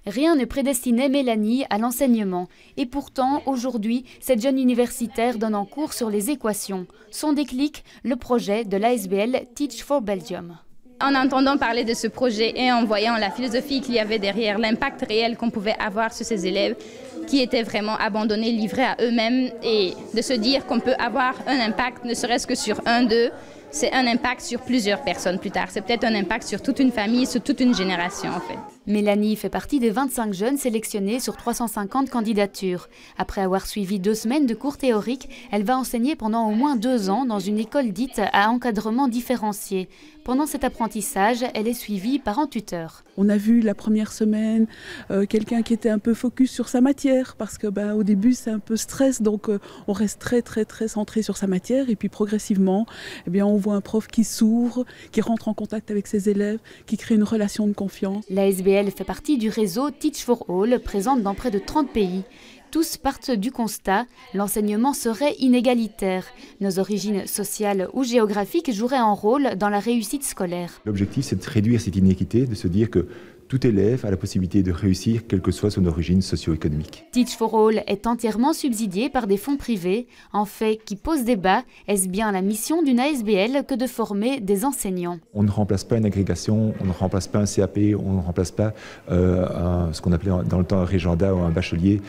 Rien ne prédestinait Mélanie à l'enseignement. Et pourtant, aujourd'hui, cette jeune universitaire donne en cours sur les équations. Son déclic, le projet de l'ASBL Teach for Belgium. En entendant parler de ce projet et en voyant la philosophie qu'il y avait derrière, l'impact réel qu'on pouvait avoir sur ces élèves qui étaient vraiment abandonnés, livrés à eux-mêmes, et de se dire qu'on peut avoir un impact ne serait-ce que sur un d'eux, c'est un impact sur plusieurs personnes plus tard. C'est peut-être un impact sur toute une famille, sur toute une génération en fait. Mélanie fait partie des 25 jeunes sélectionnés sur 350 candidatures. Après avoir suivi 2 semaines de cours théoriques, elle va enseigner pendant au moins 2 ans dans une école dite à encadrement différencié. Pendant cet apprentissage, elle est suivie par un tuteur. On a vu la première semaine quelqu'un qui était un peu focus sur sa matière parce que au début c'est un peu stress, donc on reste très centré sur sa matière et puis progressivement on voit un prof qui s'ouvre, qui rentre en contact avec ses élèves, qui crée une relation de confiance. L'ASBL fait partie du réseau Teach for All, présente dans près de 30 pays. Tous partent du constat, l'enseignement serait inégalitaire. Nos origines sociales ou géographiques joueraient un rôle dans la réussite scolaire. L'objectif, c'est de réduire cette inéquité, de se dire que tout élève a la possibilité de réussir, quelle que soit son origine socio-économique. Teach for All est entièrement subsidié par des fonds privés, un fait qui pose débat. Est-ce bien la mission d'une ASBL que de former des enseignants? On ne remplace pas une agrégation, on ne remplace pas un CAP, on ne remplace pas ce qu'on appelait dans le temps un régenda ou un bachelier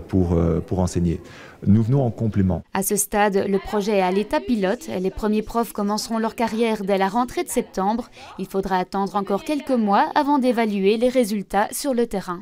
pour enseigner. Nous venons en complément. À ce stade, le projet est à l'état pilote. Les premiers profs commenceront leur carrière dès la rentrée de septembre. Il faudra attendre encore quelques mois avant d'évaluer les résultats sur le terrain.